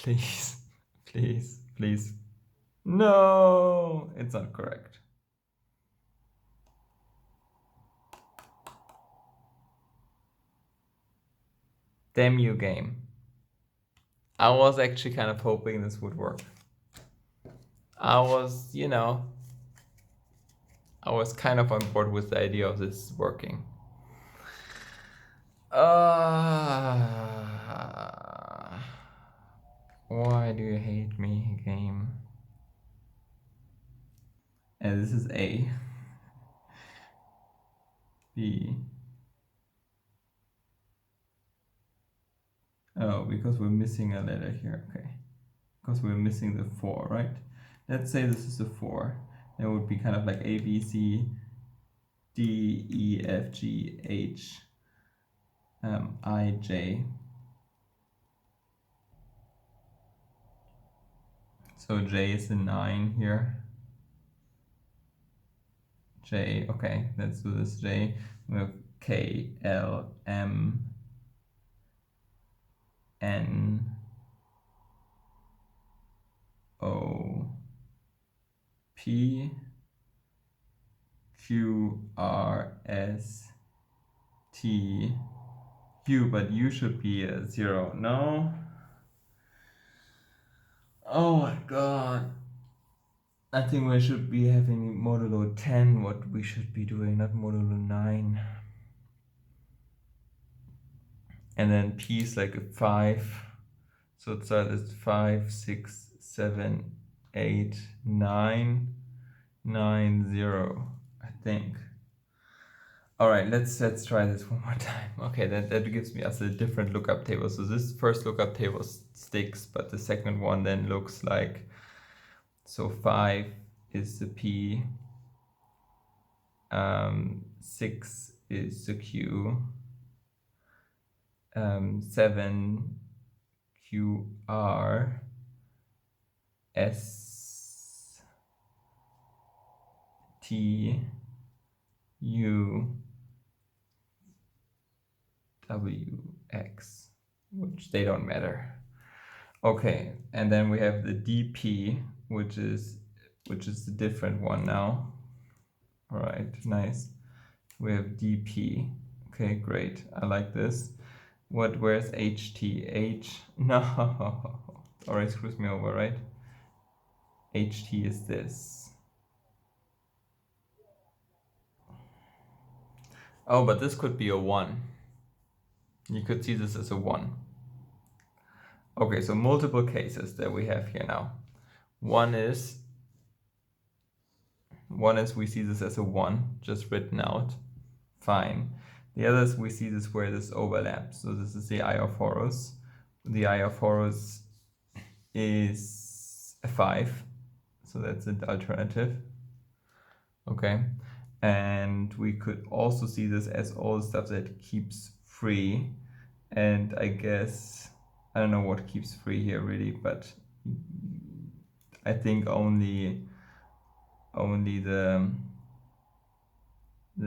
Please, please, please. No, it's not correct. Damn you, game. I was actually kind of hoping this would work. I was kind of on board with the idea of this working. Why do you hate me, game? And this is A. B. Oh, because we're missing a letter here. Okay. Because we're missing the 4, right? Let's say this is a 4. That would be kind of like A, B, C, D, E, F, G, H, I, J. So J is a 9 here. J, okay, let's do this J. We have K, L, M, N, O, P, Q, R, S, T, U, but U should be a 0. No? Oh my god. I think we should be having modulo 10, what we should be doing, not modulo 9. And then P is like a 5. So it's 5, 6, 7, 8, 9, 9, 0, I think. All right, let's try this one more time. Okay, that gives me us a different lookup table. So this first lookup table sticks, but the second one then looks like, so 5 is the P, 6 is the Q, 7 Q R S T U W X, which they don't matter. Okay, and then we have the DP, which is the different one now. All right, nice. We have DP. Okay, great. I like this. Where's HT? H? No. Already screws me over, right? HT is this. Oh, but this could be a 1. You could see this as a 1. Okay, so multiple cases that we have here now. One is we see this as a 1, just written out. Fine. The others, we see this where this overlaps. So this is the eye of Horus. The eye of Horus is a 5. So that's an alternative. Okay. And we could also see this as all the stuff that keeps free. And I guess, I don't know what keeps free here really, but I think only the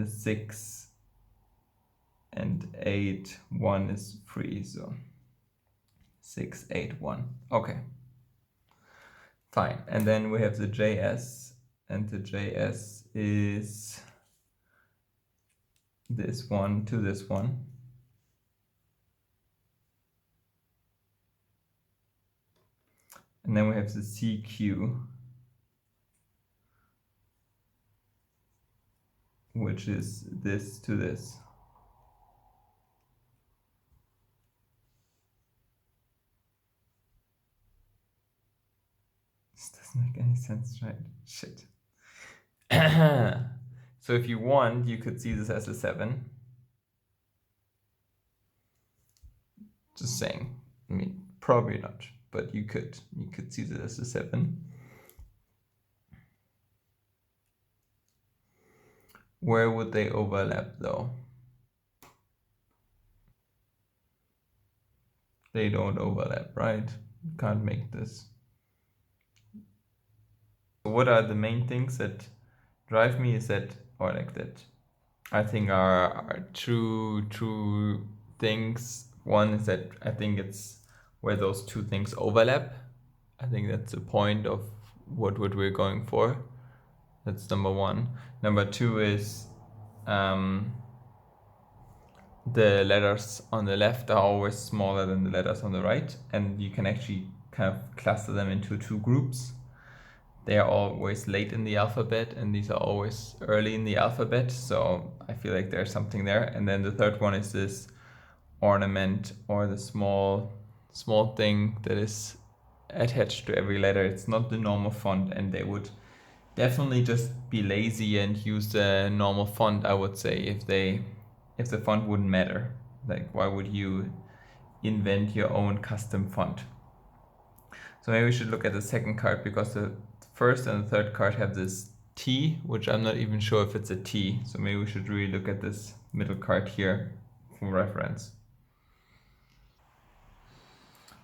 6 and 8, 1 is free, so 6, 8, 1. Okay, fine. And then we have the JS, and the JS is this one to this one. And then we have the CQ, which is this to this. This doesn't make any sense, right? Shit. So if you want, you could see this as a 7. Just saying. I mean, probably not, but you could see this as a 7. Where would they overlap though? They don't overlap, right? You can't make this. What are the main things that drive me is that, or like that, I think are true things. One is that I think it's where those two things overlap. I think that's the point of what we're going for. That's number one. Number two is the letters on the left are always smaller than the letters on the right, and you can actually kind of cluster them into two groups. They are always late in the alphabet, and these are always early in the alphabet, so I feel like there's something there. And then the third one is this ornament, or the small thing that is attached to every letter. It's not the normal font, and they would definitely just be lazy and use the normal font, I would say, if the font wouldn't matter. Like, why would you invent your own custom font? So maybe we should look at the second card, because the first and the third card have this T, which I'm not even sure if it's a T. So maybe we should really look at this middle card here for reference.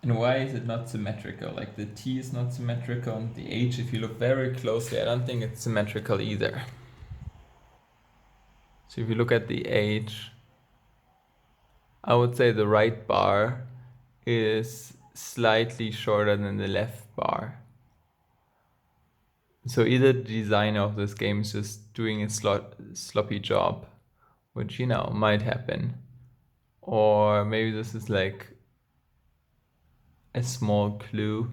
And why is it not symmetrical? Like, the T is not symmetrical, and the H, if you look very closely, I don't think it's symmetrical either. So if you look at the H, I would say the right bar is slightly shorter than the left bar. So either the designer of this game is just doing a sloppy job, which, might happen. Or maybe this is like a small clue.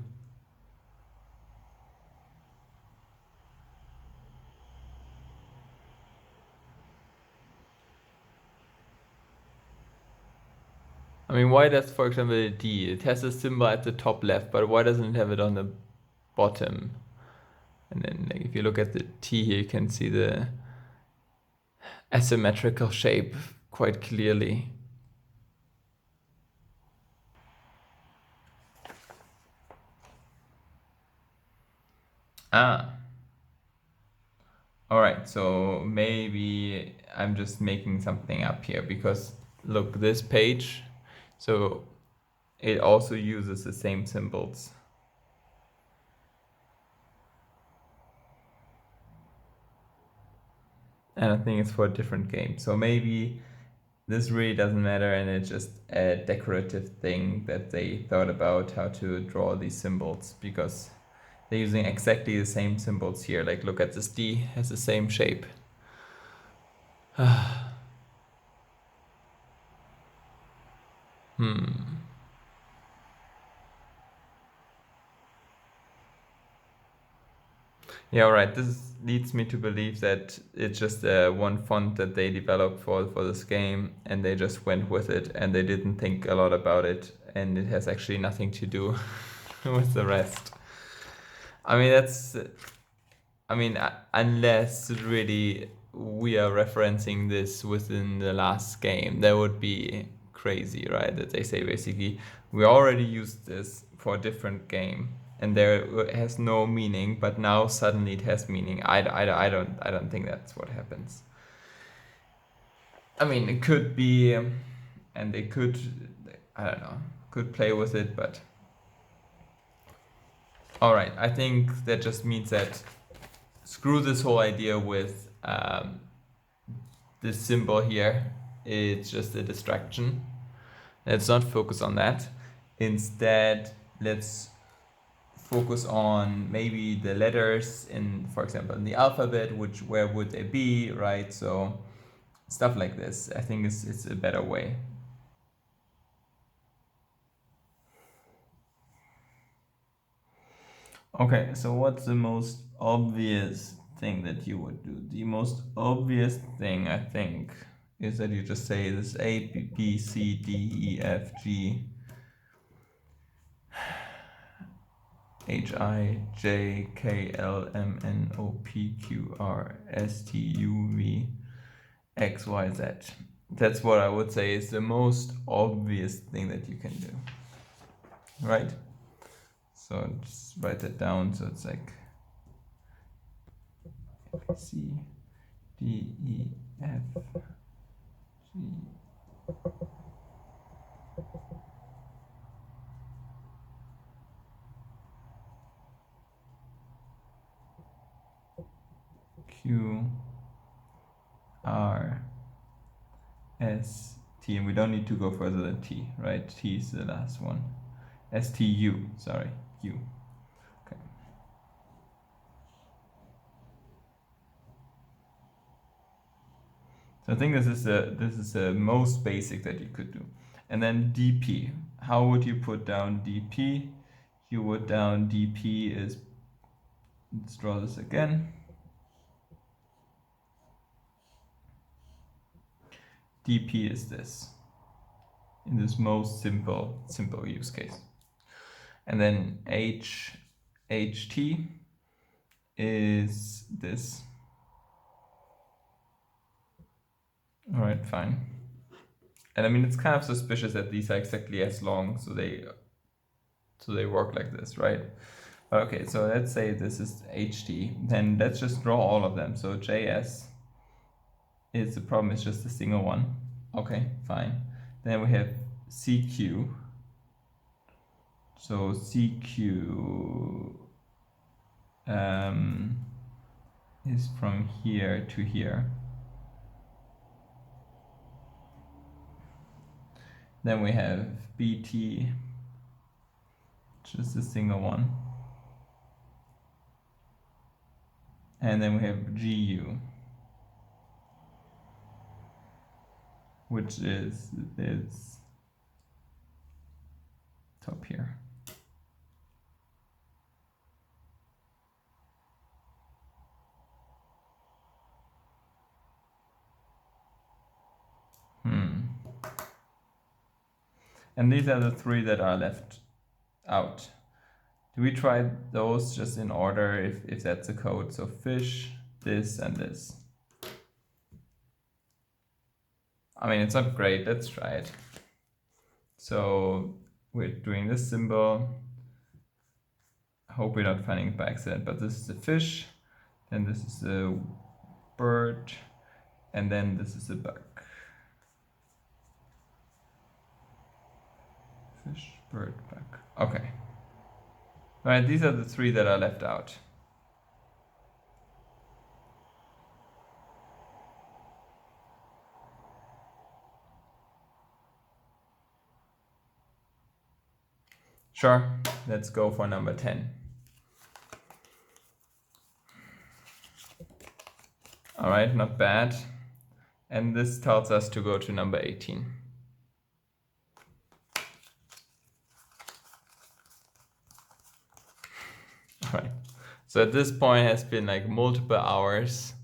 I mean, why does, for example, the D? It has a symbol at the top left, but why doesn't it have it on the bottom? And then, like, if you look at the T here, you can see the asymmetrical shape quite clearly. Ah. All right, so maybe I'm just making something up here, because look, this page, so it also uses the same symbols. And I think it's for a different game. So maybe this really doesn't matter, and it's just a decorative thing that they thought about how to draw these symbols, because they're using exactly the same symbols here. Like, look at this D, has the same shape. Yeah, all right. This leads me to believe that it's just one font that they developed for this game, and they just went with it, and they didn't think a lot about it, and it has actually nothing to do with the rest. I mean, unless really we are referencing this within the last game, that would be crazy, right? That they say basically we already used this for a different game, and there it has no meaning, but now suddenly it has meaning. I don't think that's what happens. I mean, it could be, and they could, I don't know, could play with it, but all right. I think that just means that screw this whole idea with this symbol here. It's just a distraction. Let's not focus on that. Instead, let's focus on maybe the letters in, for example, in the alphabet, where would they be, right? So stuff like this, I think it's a better way. Okay, so what's the most obvious thing that you would do? The most obvious thing, I think, is that you just say this A, B, C, D, E, F, G, H, I, J, K, L, M, N, O, P, Q, R, S, T, U, V, X, Y, Z. That's what I would say is the most obvious thing that you can do. Right? So just write that down. So it's like C, D, E, F, G, Q, R, S, T. And we don't need to go further than T, right? T is the last one. STU, sorry, U. Okay. So I think this is the most basic that you could do. And then DP. How would you put down DP? You would down DP is, let's draw this again. DP is this, in this most simple use case. And then HT is this. All right, fine. And I mean, it's kind of suspicious that these are exactly as long, so they work like this, right? Okay, so let's say this is HT. Then let's just draw all of them. So JS is the problem, it's just a single one. Okay, fine. Then we have CQ. So CQ is from here to here. Then we have BT, just a single one. And then we have GU, which is this top here. And these are the three that are left out. Do we try those just in order if that's the code? So fish, this, and this. I mean, it's not great. Let's try it. So we're doing this symbol. I hope we're not finding it by accident, but this is the fish, then this is the bird, and then this is the bug. Fish, bird, bug. Okay. All right, these are the three that are left out. Sure, let's go for number 10. All right, not bad. And this tells us to go to number 18. All right, so at this point it has been like multiple hours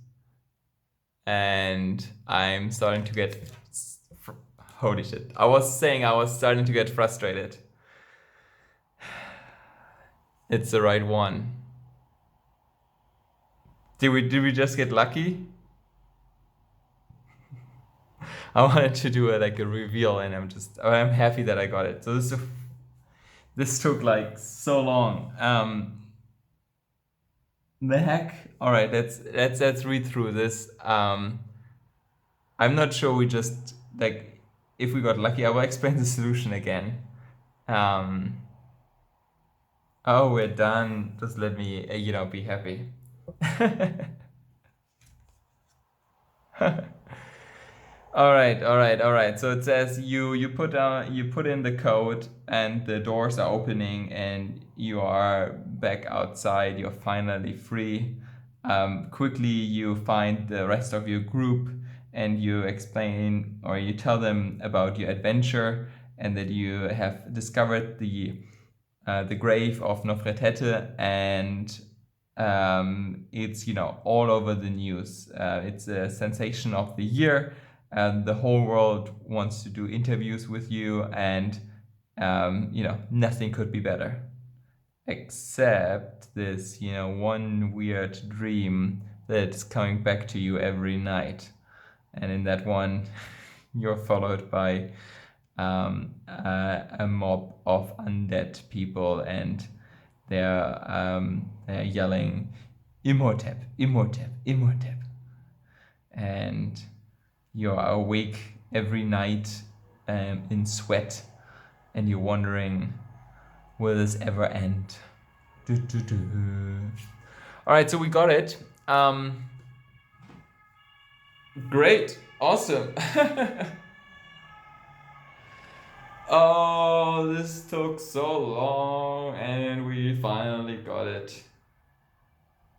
and I'm starting to get, holy shit. I was saying I was starting to get frustrated. It's the right one. Did we just get lucky? I wanted to do like a reveal and I'm happy that I got it. So this took like so long. The heck? All right, let's read through this. I'm not sure we just like if we got lucky. I will explain the solution again. Oh, we're done. Just let me, be happy. All right. So it says you put in the code and the doors are opening and you are back outside. You're finally free. Quickly you find the rest of your group and you explain or you tell them about your adventure and that you have discovered the grave of Nofretete and it's all over the news. It's a sensation of the year. The whole world wants to do interviews with you, and nothing could be better, except this one weird dream that's coming back to you every night, and in that one, you're followed by a mob of undead people, and they're yelling, "Imhotep, Imhotep, Imhotep," and you're awake every night in sweat, and you're wondering, will this ever end? All right, so we got it. Great, awesome. Oh, this took so long and we finally got it.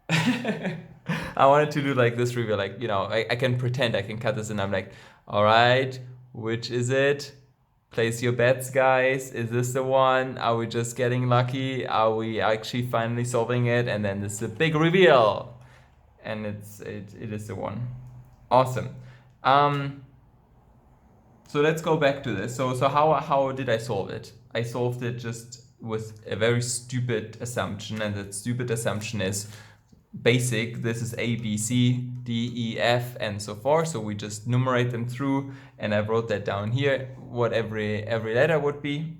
I wanted to do like this review, like, I can pretend I can cut this and I'm like, all right, which is it? Place your bets, guys. Is this the one? Are we just getting lucky? Are we actually finally solving it? And then this is a big reveal. And it is the one. Awesome. Um, so let's go back to this. So how did I solve it? I solved it just with a very stupid assumption, and that stupid assumption is basic. This is A, B, C, D, E, F, and so forth. So we just numerate them through, and I wrote that down here, what every letter would be.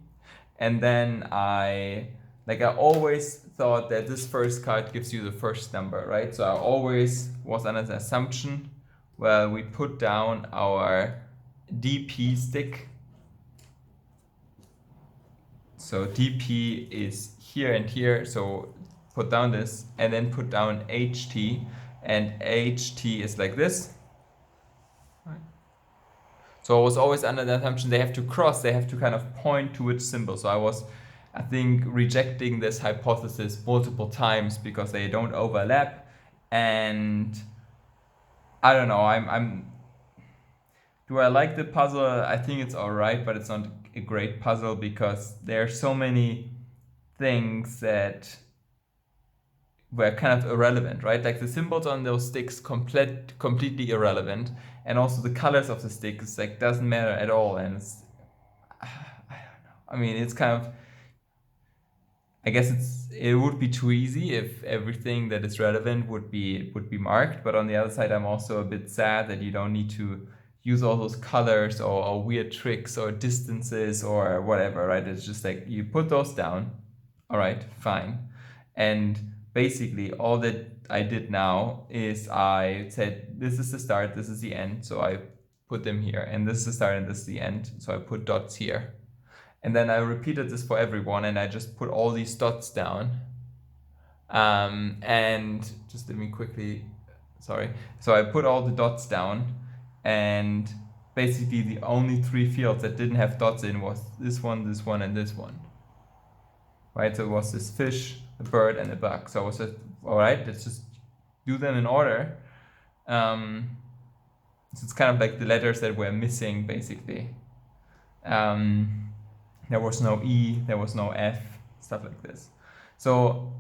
And then I always thought that this first card gives you the first number, right? So I always was under the assumption, well, we put down our DP stick. So DP is here and here, so put down this, and then put down HT, and HT is like this. So I was always under the assumption they have to cross, they have to kind of point to which symbol. So I was, I think, rejecting this hypothesis multiple times because they don't overlap. And I don't know, do I like the puzzle? I think it's alright, but it's not a great puzzle because there are so many things that were kind of irrelevant, right? Like the symbols on those sticks completely irrelevant, and also the colors of the sticks like doesn't matter at all. And it's, I don't know. I mean, it's kind of, I guess it would be too easy if everything that is relevant would be marked. But on the other side, I'm also a bit sad that you don't need to use all those colors or weird tricks or distances or whatever, right? It's just like you put those down. All right, fine. And basically all that I did now is I said, this is the start, this is the end. So I put them here, and this is the start and this is the end. So I put dots here. And then I repeated this for everyone, and I just put all these dots down. And just let me quickly, sorry. So I put all the dots down, and basically the only three fields that didn't have dots in was this one, and this one. Right, so it was this fish, a bird, and a bug. So I was just, all right, let's just do them in order. So it's kind of like the letters that were missing, basically. There was no E, there was no F, stuff like this. So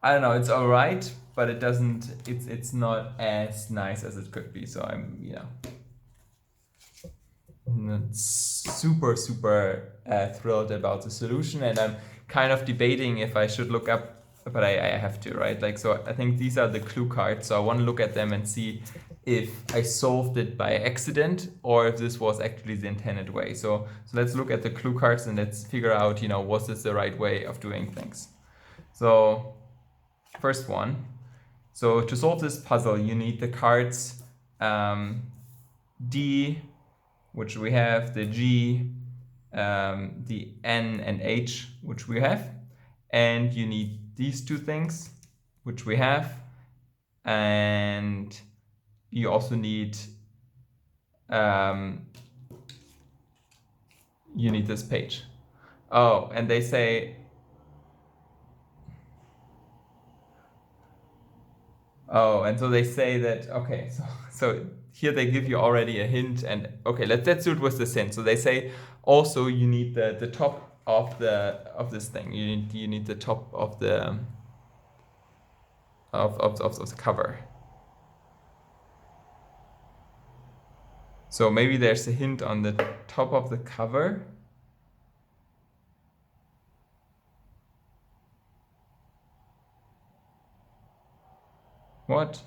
I don't know, it's all right, but it doesn't, it's not as nice as it could be. So I'm, not super thrilled about the solution, and I'm kind of debating if I should look up, but I have to, right? Like, so I think these are the clue cards, so I want to look at them and see if I solved it by accident or if this was actually the intended way. So let's look at the clue cards and let's figure out, was this the right way of doing things. So first one, so to solve this puzzle you need the cards D, which we have, the G, the N and H, which we have, and you need these two things, which we have, and you also need this page. Oh, and they say, oh, and so they say that, okay, so here they give you already a hint, and okay, let's do it with this hint. So they say also you need the top of this thing. You need the top of the the cover. So maybe there's a hint on the top of the cover. What?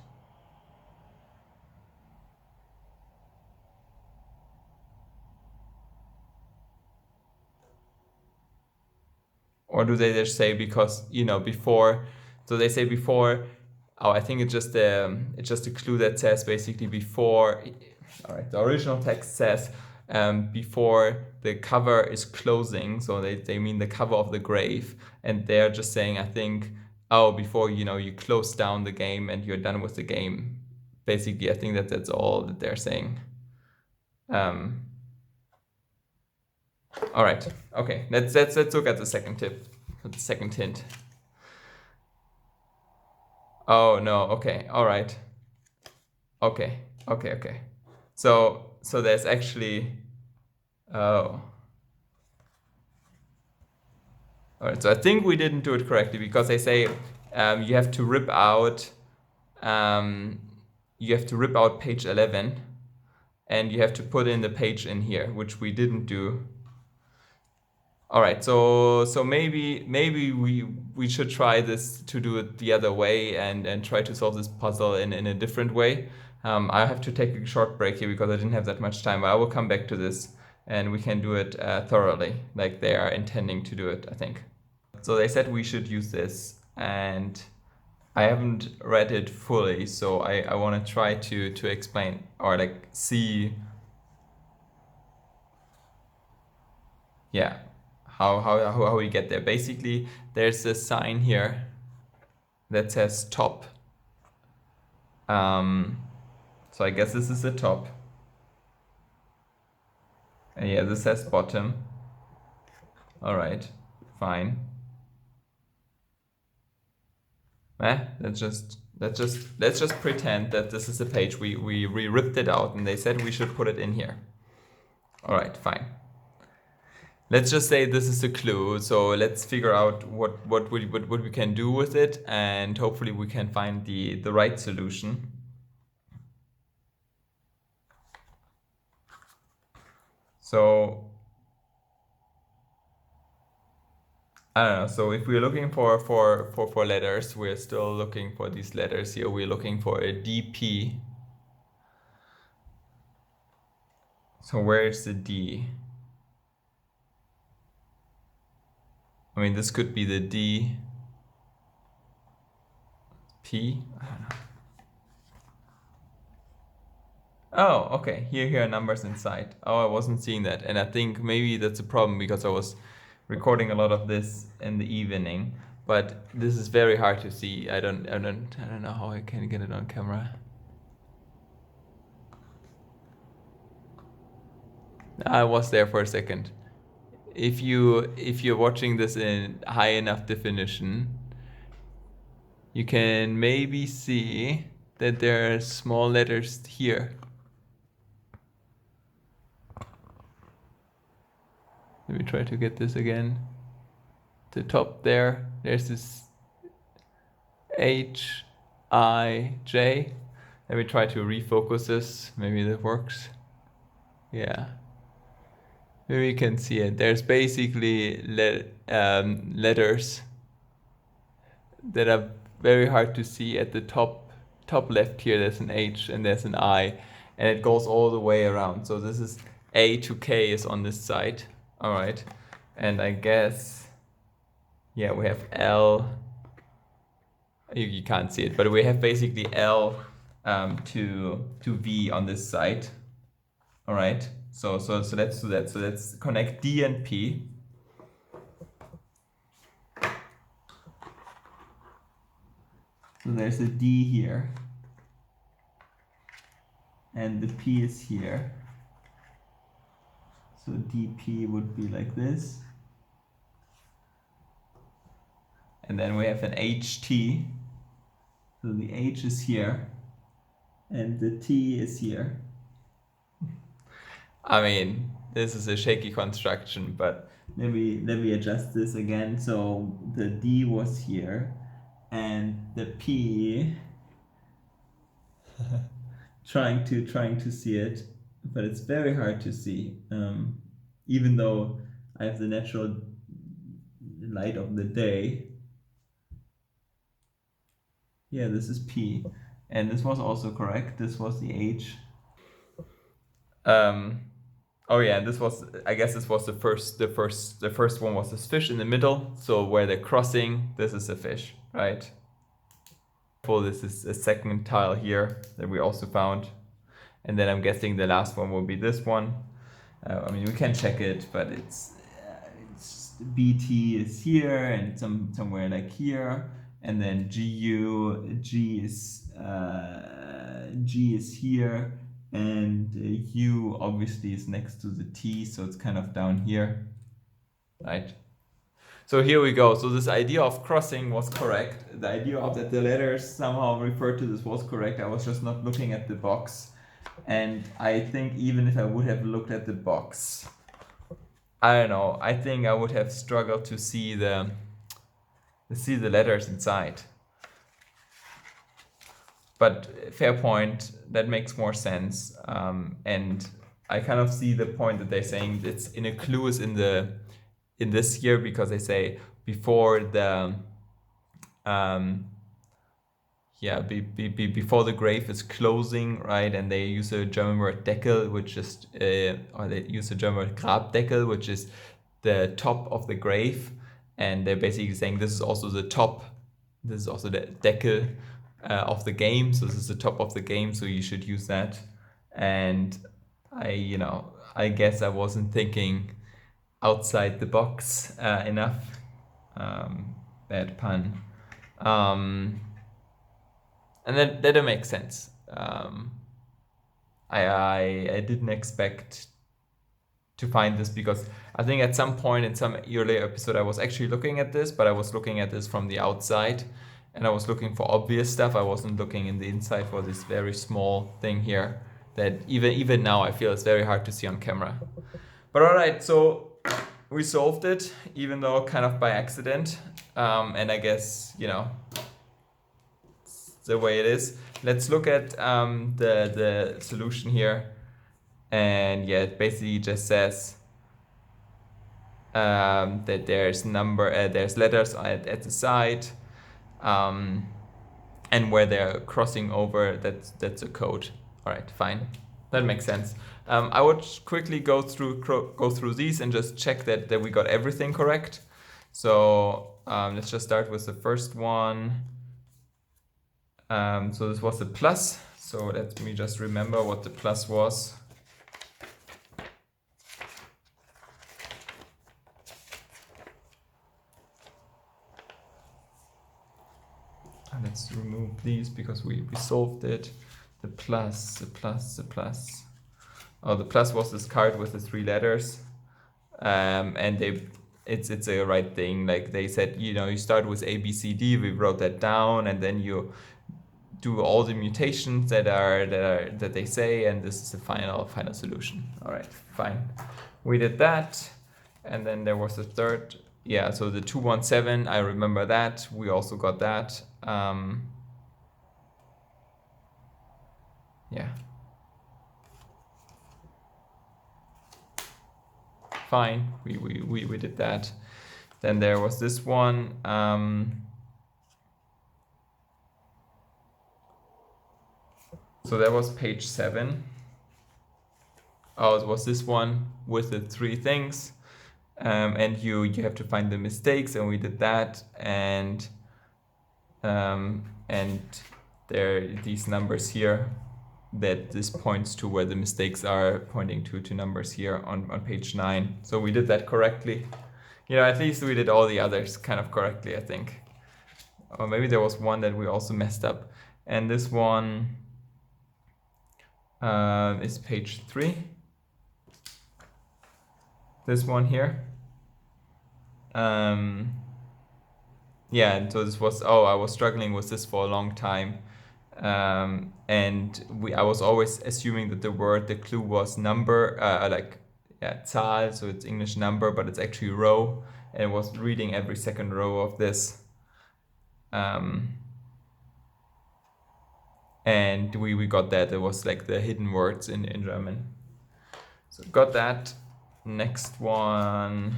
Or do they just say because, before, so they say before, oh, I think it's just a clue that says basically before, all right, the original text says before the cover is closing, so they mean the cover of the grave, and they're just saying, I think, oh, before, you close down the game and you're done with the game. Basically, I think that's all that they're saying. All right. Okay. Let's look at the second tip. The second hint. Oh no. Okay. All right. Okay. Okay. Okay. So there's actually. Oh. All right. So I think we didn't do it correctly because they say you have to rip out. Um, you have to rip out page 11, and you have to put in the page in here, which we didn't do. All right, so maybe we should try this to do it the other way and try to solve this puzzle in a different way. I have to take a short break here because I didn't have that much time, but I will come back to this and we can do it thoroughly, like they are intending to do it, I think. So they said we should use this, and I haven't read it fully, so I want to try to explain or like see, yeah, how we get there. Basically, there's a sign here that says top. So I guess this is the top. And yeah, this says bottom. All right, fine. Let's just pretend that this is a page. We ripped it out, and they said we should put it in here. All right, fine. Let's just say this is a clue. So let's figure out what we can do with it, and hopefully we can find the right solution. So I don't know. So if we're looking for letters, we're still looking for these letters here. We're looking for a DP. So where is the D? I mean, this could be the D. P? I don't know. Oh, okay. Here are numbers inside. Oh, I wasn't seeing that. And I think maybe that's a problem because I was recording a lot of this in the evening. But this is very hard to see. I don't know how I can get it on camera. I was there for a second. If you're watching this in high enough definition, you can maybe see that there are small letters here. Let me try to get this again. The top there's this H, I, J. Let me try to refocus this. Maybe that works. Yeah. Maybe you can see it. There's basically letters that are very hard to see. At the top left here, there's an H and there's an I, and it goes all the way around. So this is A to K is on this side. All right, and I guess, yeah, we have L. You can't see it, but we have basically L to V on this side. All right, so let's do that. So let's connect D and P. So there's a D here, and the P is here. So DP would be like this. And then we have an HT. So the H is here, and the T is here. I mean, this is a shaky construction, but let me adjust this again. So the D was here, and the P trying to see it, but it's very hard to see. Even though I have the natural light of the day. Yeah, this is P, and this was also correct. This was the H. Oh yeah, this was, I guess this was the first one was this fish in the middle. So where they're crossing, this is a fish, right? This is a second tile here that we also found, and then I'm guessing the last one will be this one. I mean, we can check it, but it's BT is here and somewhere like here, and then G is here, and U obviously is next to the T, so it's kind of down here, right? So here we go. So this idea of crossing was correct. The idea of that the letters somehow refer to this was correct. I was just not looking at the box. And I think even if I would have looked at the box, I don't know, I think I would have struggled to see the letters inside. But fair point, that makes more sense. And I kind of see the point that they're saying it's in a clue is in this year, because they say before the before the grave is closing, right? And they use a German word Deckel, which is or they use a German word Grabdeckel, which is the top of the grave, and they're basically saying this is also the top, this is also the Deckel of the game, so this is the top of the game, so you should use that. And I guess I wasn't thinking outside the box enough. Bad pun. And that makes sense. I didn't expect to find this, because I think at some point in some earlier episode I was actually looking at this, but I was looking at this from the outside, and I was looking for obvious stuff. I wasn't looking in the inside for this very small thing here that even now I feel it's very hard to see on camera. But all right, so we solved it, even though kind of by accident, and I guess the way it is. Let's look at the solution here, and yeah, it basically just says that there's letters at the side, and where they're crossing over, that's a code. All right, fine, that makes sense. I would quickly go through these and just check that we got everything correct. So let's just start with the first one. So this was the plus. So let me just remember what the plus was. And let's remove these because we solved it. The plus. Oh, the plus was this card with the 3 letters. And it's a right thing. Like they said, you start with A, B, C, D. We wrote that down, and then you do all the mutations that they say, and this is the final solution. All right, fine. We did that, and then there was a third. Yeah, so the 217, I remember that. We also got that. Yeah. Fine, we did that. Then there was this one. So that was page 7. Oh, it was this one with the 3 things. And you have to find the mistakes, and we did that. And there are these numbers here that this points to where the mistakes are pointing to numbers here on page 9. So we did that correctly. At least we did all the others kind of correctly, I think. Or maybe there was one that we also messed up. And this one is page 3. This one here. Yeah, and so this was, I was struggling with this for a long time. And I was always assuming that the clue was number, Zahl, so it's English number, but it's actually row, and it was reading every second row of this. And we got that. It was like the hidden words in German. So got that. Next one.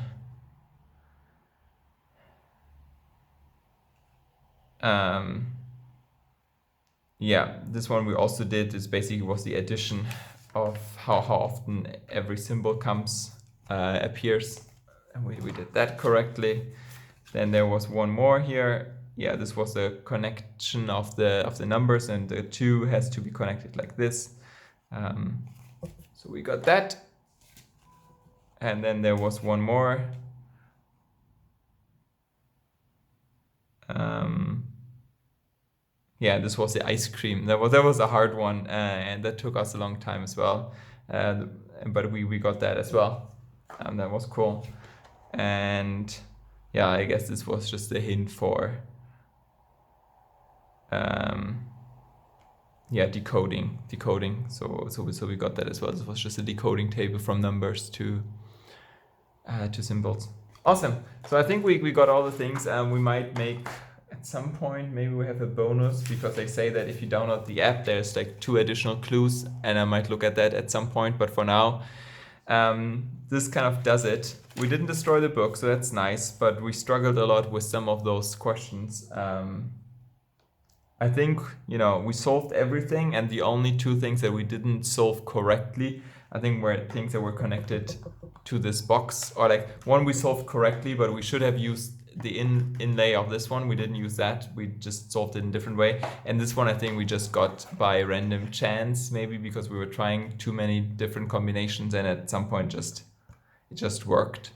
Yeah, this one we also did. This basically was the addition of how often every symbol appears, and we did that correctly. Then there was one more here. Yeah, this was a connection of the numbers, and the 2 has to be connected like this. So we got that. And then there was one more. yeah, this was the ice cream. That was a hard one, and that took us a long time as well. But we got that as well, and that was cool. And yeah, I guess this was just a hint for um, yeah, decoding. So we got that as well. This was just a decoding table from numbers to symbols. Awesome. So I think we got all the things. We might make at some point, maybe we have a bonus, because they say that if you download the app, there's like 2 additional clues, and I might look at that at some point. But for now, this kind of does it. We didn't destroy the book, so that's nice, but we struggled a lot with some of those questions. I think, we solved everything, and the only 2 things that we didn't solve correctly, I think, were things that were connected to this box. Or like, one we solved correctly, but we should have used the inlay of this one. We didn't use that. We just solved it in a different way. And this one, I think we just got by random chance, maybe because we were trying too many different combinations, and at some point it just worked.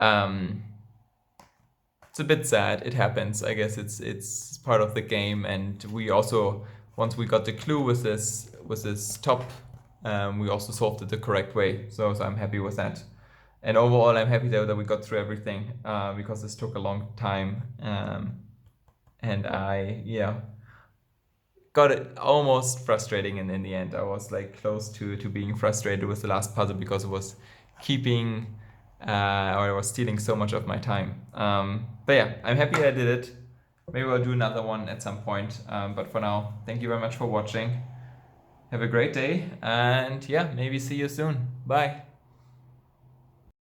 It's a bit sad. It happens. I guess it's part of the game. And we also, once we got the clue with this top, we also solved it the correct way. So I'm happy with that. And overall, I'm happy that we got through everything, because this took a long time. And I got it almost frustrating in the end. I was like close to being frustrated with the last puzzle, because it was keeping or it was stealing so much of my time. But yeah, I'm happy I did it. Maybe I'll do another one at some point. But for now, thank you very much for watching. Have a great day, and yeah, maybe see you soon. Bye.